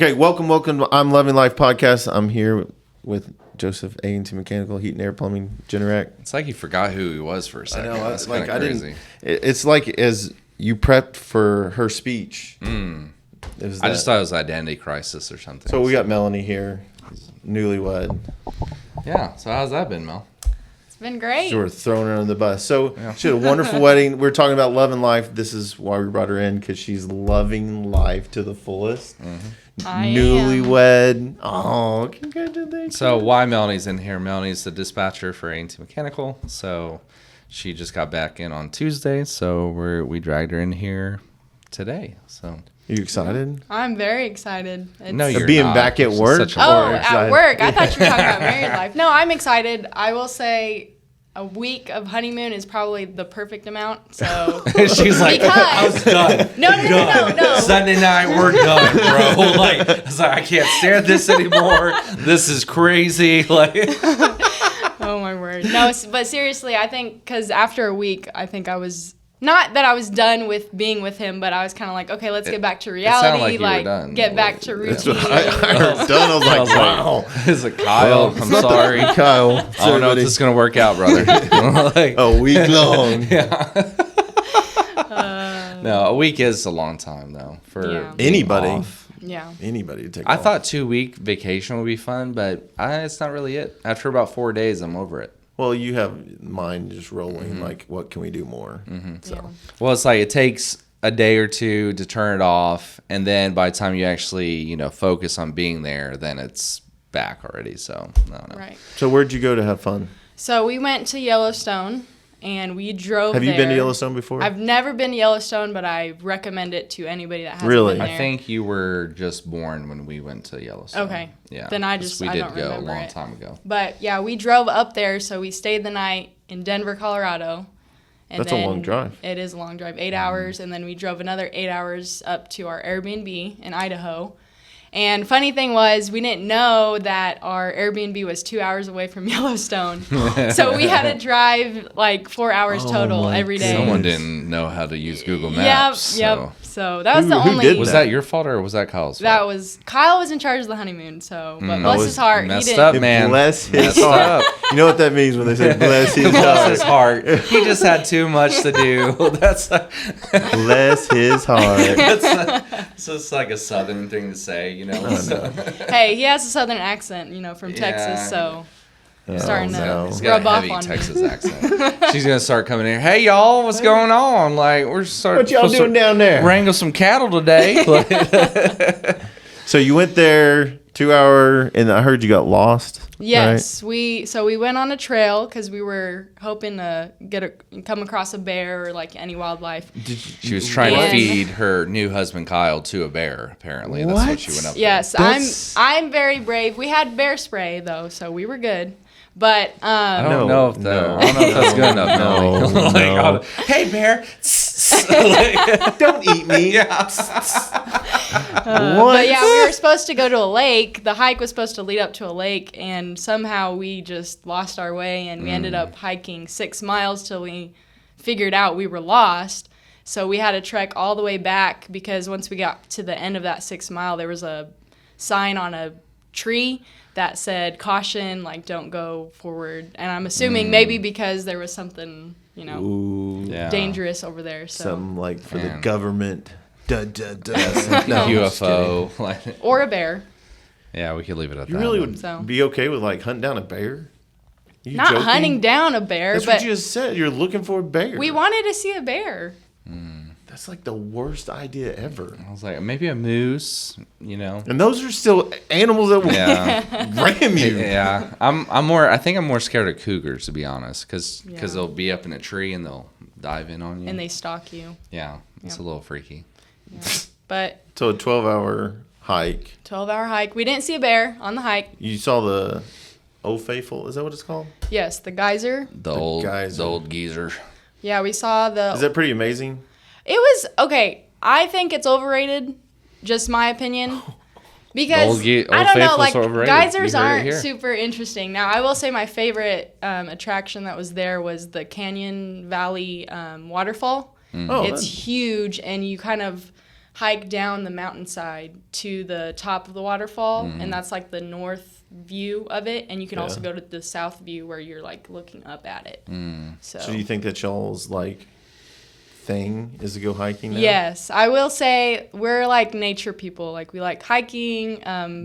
Okay, welcome to I'm Loving Life podcast. I'm here with Joseph A&T Mechanical Heat and Air Plumbing Generac. It's like you forgot who he was for a second. I know. That's like kind of crazy. It's like as you prepped for her speech. I just thought it was identity crisis or something. So we got Melanie here, newlywed. Yeah. So how's that been, Mel? It's been great. So we're throwing her under the bus. So she had a wonderful wedding. We're talking about love and life. This is why we brought her in, because she's loving life to the fullest. Mm-hmm. Newlywed. Oh, congratulations. So why Melanie's in here? Melanie's the dispatcher for A&T Mechanical. So she just got back in on Tuesday. So we dragged her in here today. So Are you excited? I'm very excited. no, you're being not. back at She's work? such a Oh, bore. at work. I thought you were talking about married life. No, I'm excited. I will say a week of honeymoon is probably the perfect amount. So She's like, I was done. No. Sunday night, we're done, bro. Like, I was like, I can't stand this anymore. This is crazy. Like, Oh my word. No, but seriously, I think because after a week, I think I was not that I was done with being with him, but I was kind of like, okay, let's get back to reality. like you were done. Get back to routine. I heard done. I was like, wow. It's like, Kyle, I'm sorry. Kyle. I don't know if this is going to work out, brother. Like, A week long. no, a week is a long time, though. For Yeah. being Anybody. off. Yeah. Anybody to take I off. thought 2-week vacation would be fun, but it's not really it. After about 4 days, I'm over it. Well, you have mind just rolling. Like, what can we do more? So. Yeah. Well, it's like it takes a day or two to turn it off, and then by the time you actually, focus on being there, then it's back already. So, I don't know. Right. So where'd you go to have fun? So we went to Yellowstone, and we drove Have you there. been to Yellowstone before? I've never been to Yellowstone, but I recommend it to anybody that hasn't Really? been there. I think you were just born when we went to Yellowstone. Okay. Yeah. Then I 'cause just- we I did don't go a remember long it. time ago. But yeah, we drove up there, so we stayed the night in Denver, Colorado. And That's a then long drive. It is a long drive, 8 hours, and then we drove another 8 hours up to our Airbnb in Idaho. And funny thing was, we didn't know that our Airbnb was 2 hours away from Yellowstone. So we had to drive like 4 hours total my every day. Someone didn't know how to use Google Yep, Maps. yep. So that was the Who only. did Was that your fault or was that Kyle's fault? Kyle was in charge of the honeymoon. So, but I bless was his heart, he messed didn't. up, man. Bless his Messed heart. up. You know what that means when they say bless his Bless his heart? heart. He just had too much to do. That's Bless his heart. it's just like a southern thing to say, So. Hey, he has a southern accent, from Yeah. Texas, so starting to no. He's rub got a off heavy on Texas me. accent. She's gonna start coming in. Hey y'all, what's going on? Like we're starting. What y'all doing down there? Wrangle some cattle today. So you went there 2 hour, and I heard you got lost. Yes, we went on a trail because we were hoping to come across a bear or like any wildlife. She was trying to And- feed her new husband Kyle to a bear. Apparently, that's What? what she went up. Yes, That's- I'm very brave. We had bear spray though, so we were good. But I No, don't know if no. I don't know if that's good enough. No, Melanie. no. Hey bear. Don't eat me. But yeah, we were supposed to go to a lake. The hike was supposed to lead up to a lake, and somehow we just lost our way, and we ended up hiking 6 miles till we figured out we were lost. So we had to trek all the way back because once we got to the end of that 6 mile, there was a sign on a tree that said caution, like don't go forward. And I'm assuming maybe because there was something, Ooh, Yeah. dangerous over there. So something like for the Man. government. Duh, duh, duh. UFO. Like, or a bear. yeah, we could leave it at You that. really one. would So- be okay with like hunting down a bear? You Not joking? hunting down a bear, That's but what you just said. You're looking for a bear. we wanted to see a bear. That's like the worst idea ever. I was like, maybe a moose, And those are still animals that will Yeah. ram you. Yeah, I think I'm more scared of cougars, to be honest, because Yeah. they'll be up in a tree and they'll dive in on you. And they stalk you. yeah, it's a little freaky. But So a 12-hour hike. 12-hour hike. We didn't see a bear on the hike. You saw the Old Faithful. Is that what it's called? Yes, the geyser. The old geezer. Yeah, we saw the. Is that pretty amazing? It was okay. I think it's overrated. Just my opinion. Because Old I don't know, Faithful's like overrated. geysers You heard it aren't here. super interesting. Now, I will say my favorite attraction that was there was the Canyon Valley waterfall. Oh, It's that's- huge, and you kind of hike down the mountainside to the top of the waterfall, and that's like the north view of it. And you can also go to the south view where you're like looking up at it. So do you think that y'all's like thing is to go hiking now? Yes, I will say we're like nature people. Like we like hiking.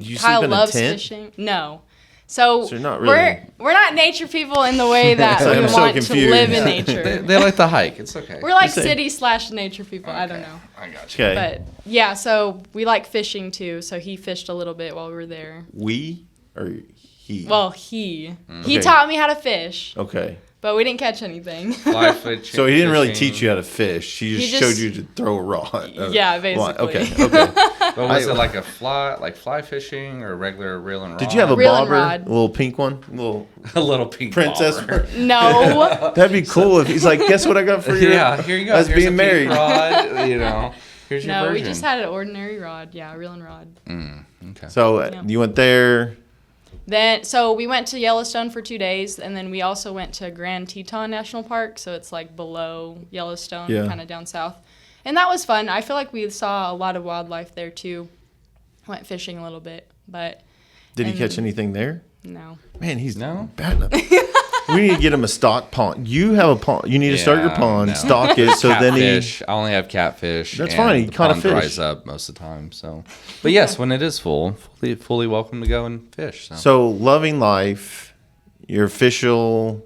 You Kyle sleep in a loves tent? fishing. No. So you're not really- we're not nature people in the way that I'm we so want to confused. live in nature. They like the hike. It's okay. We're like Just saying. city/nature people. I don't know. I got you. Okay. But yeah, so we like fishing too. So he fished a little bit while we were there. We or he? Well, he Okay. taught me how to fish, Okay. but we didn't catch anything. Fly fishing. So he didn't really teach you how to fish. He just He showed just- you to throw a rod. Yeah, basically. Okay. Okay. But was it like fly fishing or regular reel and rod? Did you have a Reel and bobber? rod. A little pink one? A little a little pink princess? bobber? No. That'd be cool if he's like, guess what I got for you? Yeah, here you go. Us Here's being a married. pink rod, you know. Here's your No, version. we just had an ordinary rod. Yeah, reel and rod. Okay. So you went there. So we went to Yellowstone for 2 days, and then we also went to Grand Teton National Park. So it's like below Yellowstone, Yeah. kind of down south. And that was fun. I feel like we saw a lot of wildlife there too. Went fishing a little bit, but Did he catch anything there? no. Man, he's No? batting up. We need to get him a stock pond. You have a pond. You need to start your Yeah, pond, no. stock it, so then he. Catfish. I only have catfish. That's and fine, he the caught a pond fish. dries up most of the time. So, but yes, when it is fully welcome to go and fish. So, So loving life, you're official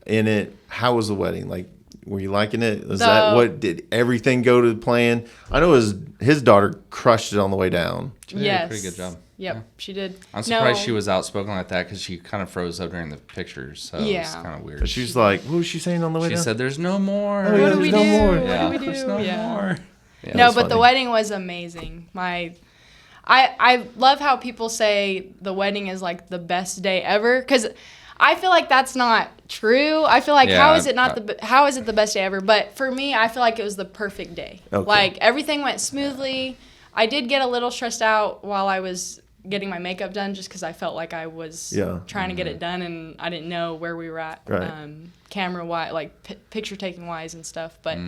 in it. How was the wedding? Like, were you liking it? Was that what did everything go to plan? I know his daughter crushed it on the way down. she did Yes. a pretty good job. Yep, she did. I'm surprised No. she was outspoken like that because she kind of froze up during the pictures. So it's Yeah. kind of weird. But she's like, what was she saying on the way She down? said, "There's no more." Oh, yeah, What do we do? there's no more. What Yeah. do we do? There's no Yeah. more. Yeah, No, that's but the funny. wedding was amazing. I love how people say the wedding is like the best day ever, because I feel like that's not true. I feel like Yeah, how is it the best day ever? But for me, I feel like it was the perfect day. Okay. Like everything went smoothly. I did get a little stressed out while I was getting my makeup done, just because I felt like I was trying to get it done and I didn't know where we were at, Right. camera wise, like picture taking wise and stuff. But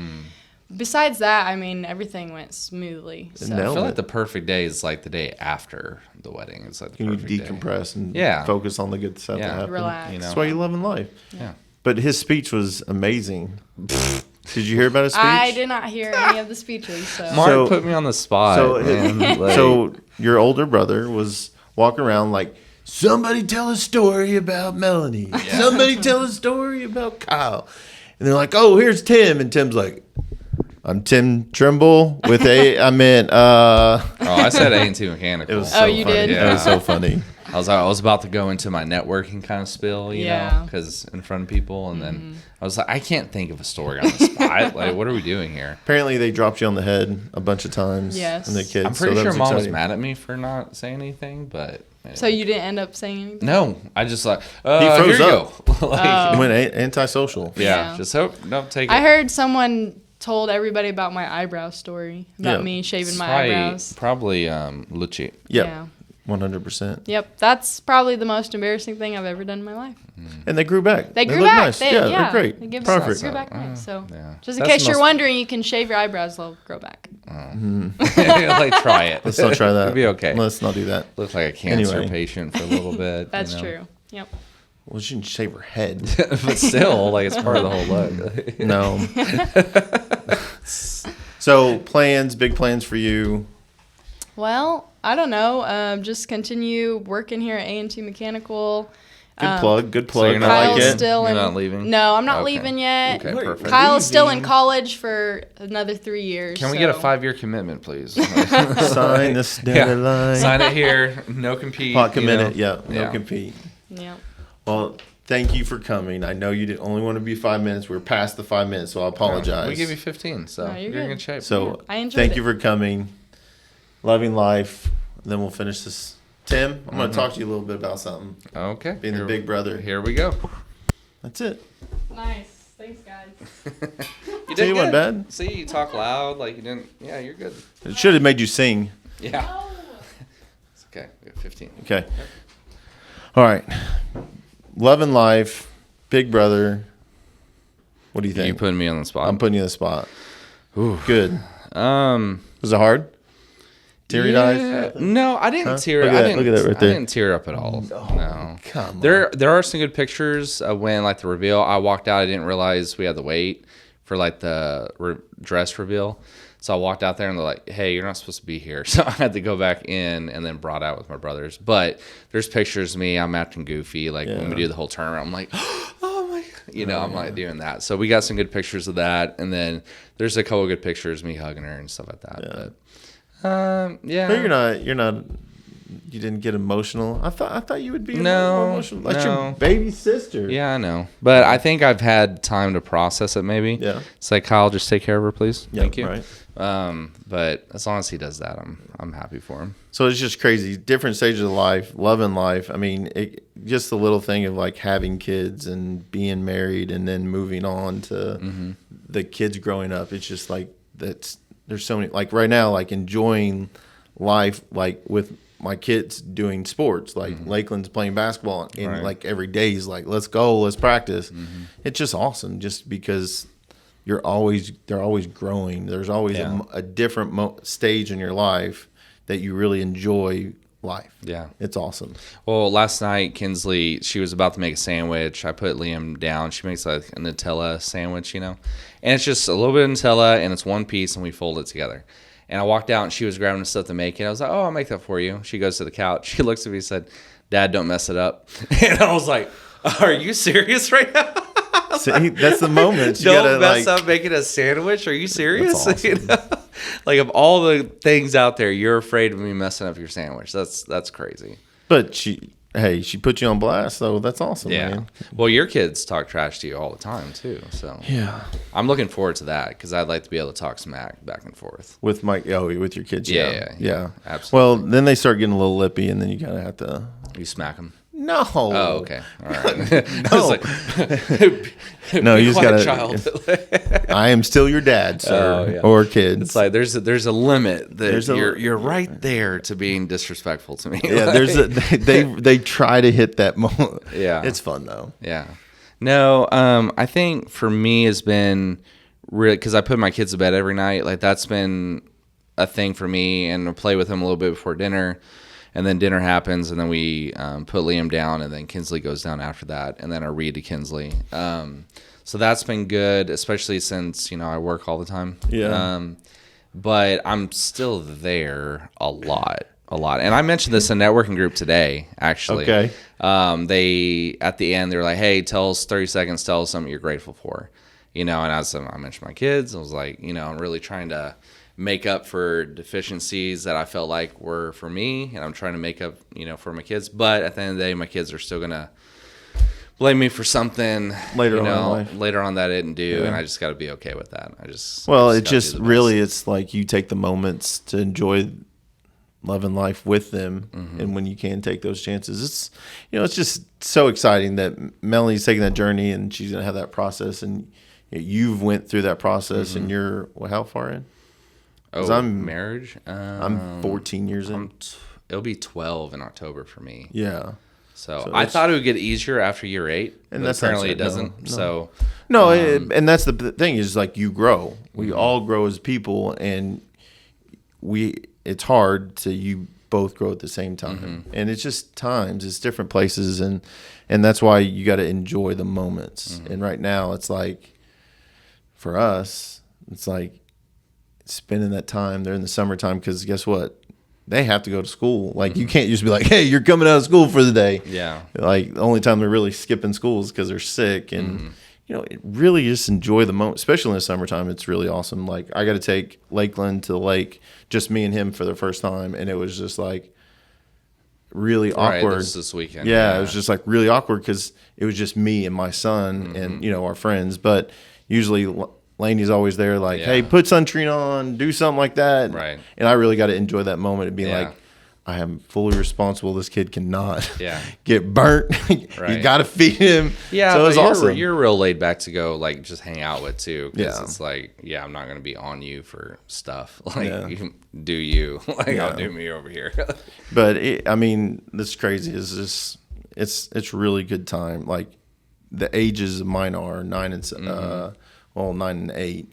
besides that, I mean, everything went smoothly. So. I Nailed feel it. like the perfect day is like the day after the wedding. It's like the Can you perfect day. decompress and Yeah. focus on the good stuff Yeah. that happened? Relax. You know? That's why you love in life. Yeah. But his speech was amazing. Did you hear about his speech? I did not hear any of the speeches. So. Mark So- put me on the spot. So, man. Like, so your older brother was walking around like, somebody tell a story about Melanie. Somebody tell a story about Kyle. And they're like, oh, here's Tim. And Tim's like, I'm Tim Trimble with I said A&T Mechanical. It was Oh, so you funny. did? It was so funny. I was about to go into my networking kind of spill, you know, Yeah. because in front of people, and then I was like, I can't think of a story on the spot. Like, what are we doing here? Apparently, they dropped you on the head a bunch of times. Yes. And the kids. I'm pretty so that sure mom was exciting. mad at me for not saying anything, but So you didn't end up saying anything? no, I just like froze here you up. go. Like, Went antisocial. yeah, Yeah. just hope don't take it. I heard someone told everybody about my eyebrow story, about Yeah. me shaving It's my probably, eyebrows. Probably Lucci. Yep. Yeah. 100%. Yep. That's probably the most embarrassing thing I've ever done in my life. And they grew back. They grew look back. Nice. They, they're great. They give Perfect. grew back nice. So yeah. just in That's case the you're most- wondering, you can shave your eyebrows; they'll grow back. Like try it. Let's not try that. It'll be okay. Let's not do that. Look like a cancer Anyway. patient for a little bit. That's you know? true. Yep. Well, she didn't shave her head. But still, like it's part of the whole look. No. So big plans for you. Well, I don't know. Just continue working here at A&T Mechanical. Good plug. Good plug. you're not I like Kyle's it. still You're in. not leaving? No, I'm not Okay. leaving yet. Okay, Wait, perfect. Kyle's still in Leaving. college for another 3 years. Can we get a so- 5-year commitment, please? Sign this dotted line. Sign it here. No compete. Pot you committed. know? Yeah. No Yeah. compete. Yeah. Well, thank you for coming. I know you didn't only want to be 5 minutes. We're past the 5 minutes, so I apologize. We give you 15, so No, you're you're in good. good shape. So I enjoyed thank it. you for coming. Loving life. Then we'll finish this. Tim, I'm going to talk to you a little bit about something. Okay. Being the here- big brother. Here we go. That's it. Nice. Thanks, guys. You Tell you what, bad. See, you talk loud like you didn't. Yeah, you're good. It should have made you sing. Yeah. It's okay. We have 15. Okay. All right. Love and life. Big brother. What do you think? You putting me on the spot. I'm putting you in the spot. Ooh. Good. Was it hard? Teary eyes? No, I didn't tear. Look at that right there. I didn't tear up at all. No. Come on. There are some good pictures of when like the reveal. I walked out. I didn't realize we had to wait for like the dress reveal. So I walked out there and they're like, "Hey, you're not supposed to be here." So I had to go back in and then brought out with my brothers. But there's pictures of me. I'm acting goofy. Like when we do the whole turnaround, I'm like, "Oh my!" I'm like doing that. So we got some good pictures of that. And then there's a couple of good pictures of me hugging her and stuff like that. Yeah. But But you're not. You didn't get emotional. I thought you would be No, emotional. That's no. your baby sister. Yeah, I know. But I think I've had time to process it maybe. Yeah. It's like, Kyle, just take care of her, please. Yeah, Thank you. right. But as long as he does that, I'm happy for him. So it's just crazy. Different stages of life, loving life. I mean, just the little thing of like having kids and being married and then moving on to the kids growing up. It's just like there's so many, like right now, like enjoying life, like with my kids doing sports, like Lakeland's playing basketball and like every day he's like, let's go, let's practice. It's just awesome just because they're always growing. There's always a different stage in your life that you really enjoy life. Yeah. It's awesome. Well, last night, Kinsley, she was about to make a sandwich. I put Liam down. She makes like a Nutella sandwich, And it's just a little bit of Nutella and it's one piece and we fold it together. And I walked out and she was grabbing the stuff to make it. I was like, oh, I'll make that for you. She goes to the couch. She looks at me and said, Dad, don't mess it up. And I was like, are you serious right now? See, that's the moment. You Don't gotta, mess like, up making a sandwich. Are you serious? That's awesome. Like of all the things out there, you're afraid of me messing up your sandwich. That's crazy. But she put you on blast, so that's awesome, man. Well, your kids talk trash to you all the time too. So Yeah. I'm looking forward to that because I'd like to be able to talk smack back and forth. With with your kids, Yeah, absolutely. Well, then they start getting a little lippy, and then you kind of have to. You smack them. No. Oh, okay. All right. I was like, No, you be just quiet, gotta. child. I am still your dad, sir, Oh, yeah. or kids. It's like there's a limit that There's you're right there to being disrespectful to me. yeah, they try to hit that moment. Yeah. It's fun though. Yeah. No, I think for me has been really because I put my kids to bed every night. Like that's been a thing for me, and I play with them a little bit before dinner, and then dinner happens, and then we put Liam down, and then Kinsley goes down after that, and then I read to Kinsley. So that's been good, especially since I work all the time. Yeah. But I'm still there a lot. And I mentioned this in networking group today, actually. Okay. They, at the end, they were like, hey, tell us 30 seconds, tell us something you're grateful for. And as I mentioned my kids, I was like, I'm really trying to make up for deficiencies that I felt like were for me. And I'm trying to make up, for my kids. But at the end of the day, my kids are still going to blame me for something Later on in life. later on that I didn't do. Yeah. And I just got to be okay with that. It's like you take the moments to enjoy loving life with them, and when you can take those chances, it's just so exciting that Melanie's taking that journey and she's gonna have that process, and you've went through that process, and you're how far in? Marriage. I'm 14 years in. It'll be 12 in October for me. Yeah. So I thought it would get easier after year 8, and but that's apparently it no, doesn't. no. So no, and that's the thing is like you grow. We all grow as people, and it's hard to you both grow at the same time, and it's just times, it's different places, and that's why you got to enjoy the moments. And right now, it's like for us, it's like spending that time. They're in the summertime because guess what? They have to go to school. Like you can't just be like, hey, you're coming out of school for the day. Yeah. Like the only time they're really skipping school is because they're sick, and it really just enjoy the moment, especially in the summertime. It's really awesome. Like I got to take Lakeland to the lake, just me and him for the first time, and it was just like really awkward. This weekend. Yeah, it was just like really awkward because it was just me and my son and our friends. But usually Laney's always there, like, hey, put sunscreen on, do something like that. Right. And I really got to enjoy that moment of being Yeah. like, I am fully responsible. This kid cannot get burnt. Right. You got to feed him. Yeah, so it's awesome. You're real laid back to go, like, just hang out with, too. Because Yeah. it's like, I'm not going to be on you for stuff. Like, you can do you. Like, I'll do me over here. But, this crazy is just, it's really good time. Like, the ages of mine are 9 and 8.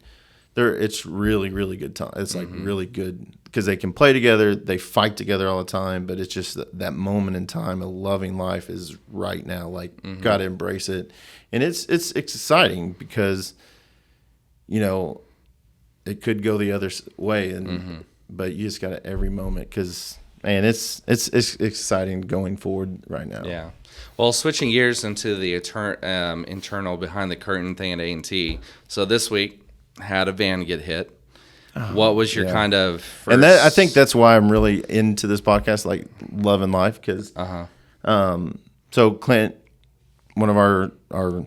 it's really, really good time. It's like really good because they can play together. They fight together all the time, but it's just that moment in time of loving life is right now. Like, got to embrace it. And it's exciting because, it could go the other way. But you just got to every moment because, man, it's exciting going forward right now. Yeah. Well, switching gears into the internal behind the curtain thing at A&T. So this week, had a van get hit. What was your kind of first... And I think that's why I'm really into this podcast, like loving life, because so Clint, one of our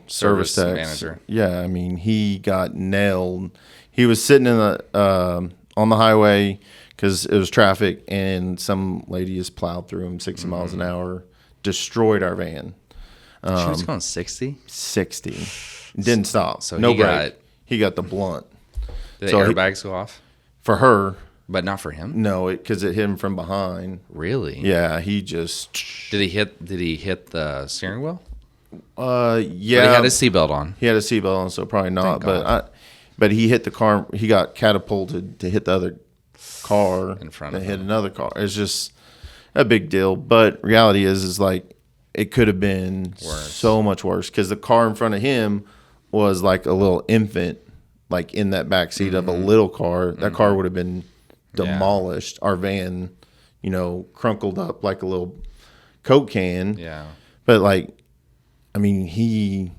service techs, manager. Yeah, I mean, he got nailed. He was sitting in the on the highway because it was traffic, and some lady just plowed through him 60 miles an hour, destroyed our van. She was going 60? 60. Didn't stop. So no break. He got the blunt. Did the airbags go off? For her. But not for him? No, because it hit him from behind. Really? Yeah, he just... Did he hit the steering wheel? Yeah. But he had his seatbelt on. He had a seatbelt on, so probably not. But he hit the car. He got catapulted to hit the other car. In front of him. Hit another car. It's just a big deal. But reality is like it could have been so much worse because the car in front of him was like a little infant, like in that back seat of a little car. That car would have been demolished. Our van, crunkled up like a little Coke can. Yeah. But like, I mean, he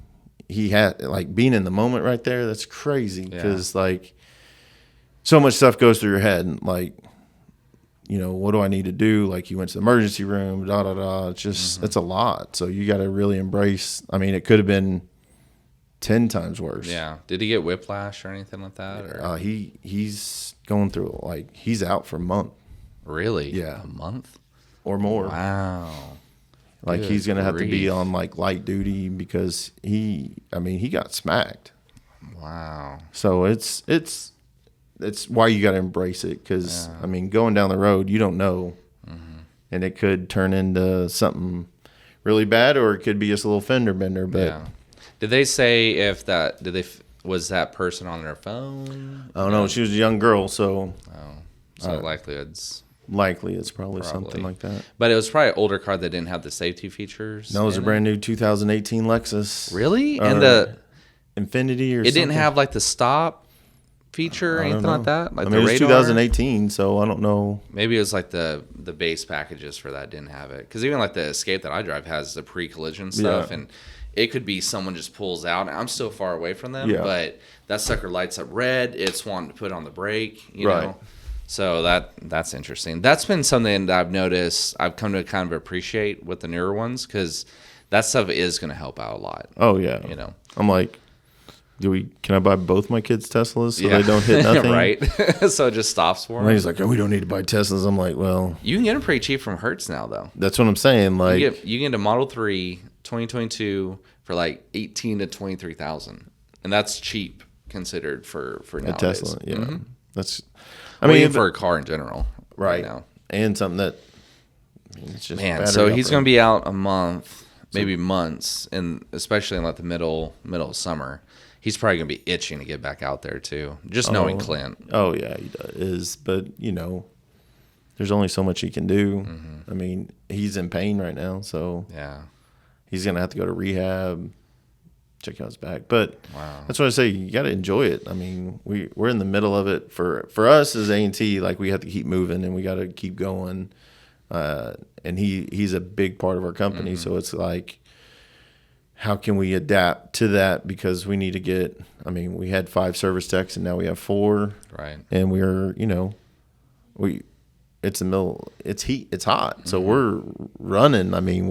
had like being in the moment right there. That's crazy because like so much stuff goes through your head. Like, what do I need to do? Like you went to the emergency room, It's just, it's a lot. So you got to really embrace. I mean, it could have been 10 times worse. Yeah. Did he get whiplash or anything like that? Or? He's going through he's out for a month. Really? Yeah. A month? Or more. Wow. Like Good he's going to have to be grief. on like light duty because he got smacked. Wow. So it's why you got to embrace it because, I mean, going down the road, you don't know. And it could turn into something really bad or it could be just a little fender bender. But Did they say was that person on their phone? I don't know. She was a young girl, so likely it's probably something like that. But it was probably an older car that didn't have the safety features. No, it was a brand new 2018 Lexus. Really? And the Infinity or it something. didn't have like the stop feature or anything like that? Like I mean, the it was radar? 2018, so I don't know. Maybe it was like the base packages for that didn't have it. Because even like the Escape that I drive has the pre-collision stuff. And it could be someone just pulls out. I'm still far away from them. Yeah. But that sucker lights up red. It's wanting to put on the brake, you know. So that's interesting. That's been something that I've noticed. I've come to kind of appreciate with the newer ones because that stuff is going to help out a lot. Oh, yeah. I'm like, can I buy both my kids' Teslas so they don't hit nothing? Right. So it just stops for them. And he's like, we don't need to buy Teslas. I'm like, well. You can get them pretty cheap from Hertz now, though. That's what I'm saying. Like, you can get a Model 3 2022 for like $18,000 to $23,000. And that's cheap considered for nowadays. A Tesla, yeah. That's, I mean, for a car in general. Right now. And something that, it's just man, so he's going to be out a month, maybe months, and especially in like the middle of summer. He's probably going to be itching to get back out there, too. Just knowing Clint. Oh, yeah, he is. But, there's only so much he can do. I mean, he's in pain right now, so he's going to have to go to rehab, check out his back. But that's what I say. You got to enjoy it. I mean, we're in the middle of it. For us as A&T, like, we have to keep moving and we got to keep going. And he's a big part of our company, so it's like, how can we adapt to that? Because we need to we had 5 service techs and now we have 4. Right. And we're, it's the middle, it's heat, it's hot. So we're running. I mean,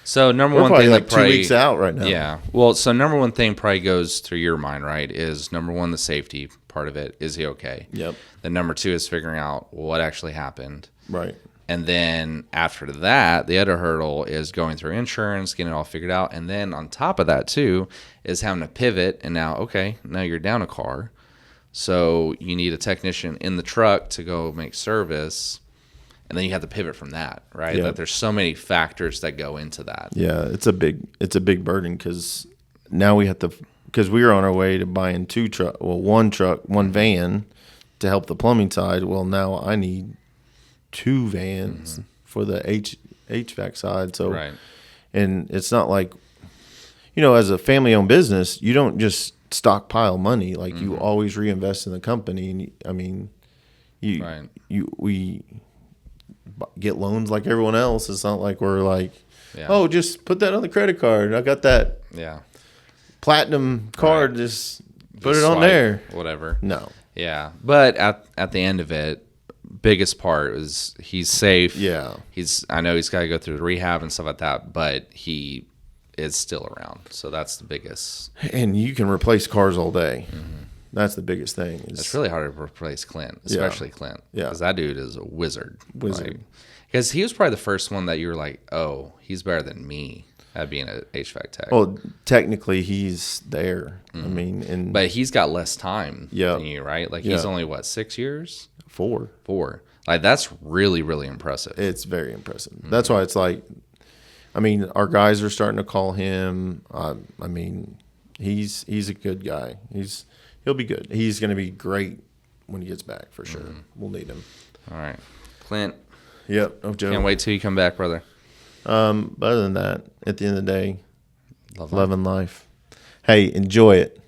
so number we're one probably thing like that probably 2 weeks out right now. Yeah. Well, so number one thing probably goes through your mind, right? Is number one, the safety part of it. Is he okay? Yep. Then number 2 is figuring out what actually happened. Right. And then after that, the other hurdle is going through insurance, getting it all figured out. And then on top of that, too, is having to pivot. And now you're down a car. So you need a technician in the truck to go make service. And then you have to pivot from that, right? Yep. Like there's so many factors that go into that. Yeah, it's a big burden because now we have to because we were on our way to buying one truck, one van to help the plumbing side. Well, now I need 2 vans for the HVAC side. So, Right. and it's not like, as a family-owned business, you don't just stockpile money. Like you always reinvest in the company. And I mean, we get loans like everyone else. It's not like we're like, oh, just put that on the credit card. I got that platinum card. Right. Just put it on swipe, there. Whatever. No. Yeah. But at the end of it, biggest part is he's safe. Yeah. I know he's got to go through rehab and stuff like that, but he is still around. So that's the biggest. And you can replace cars all day. That's the biggest thing. It's really hard to replace Clint, especially Clint. Yeah. Because that dude is a wizard. Because he was probably the first one that you were like, oh, he's better than me at being an HVAC tech. Well, technically, he's there. I mean, but he's got less time Yeah. than you, right? Like he's only, 6 years? 4. 4. Like that's really, really impressive. It's very impressive. That's why it's like, I mean, our guys are starting to call him. I mean, he's a good guy. He'll be good. He's going to be great when he gets back for sure. We'll need him. All right, Clint. Yep. No joke. Can't wait till you come back, brother. But other than that, at the end of the day, Love loving life. Hey, enjoy it.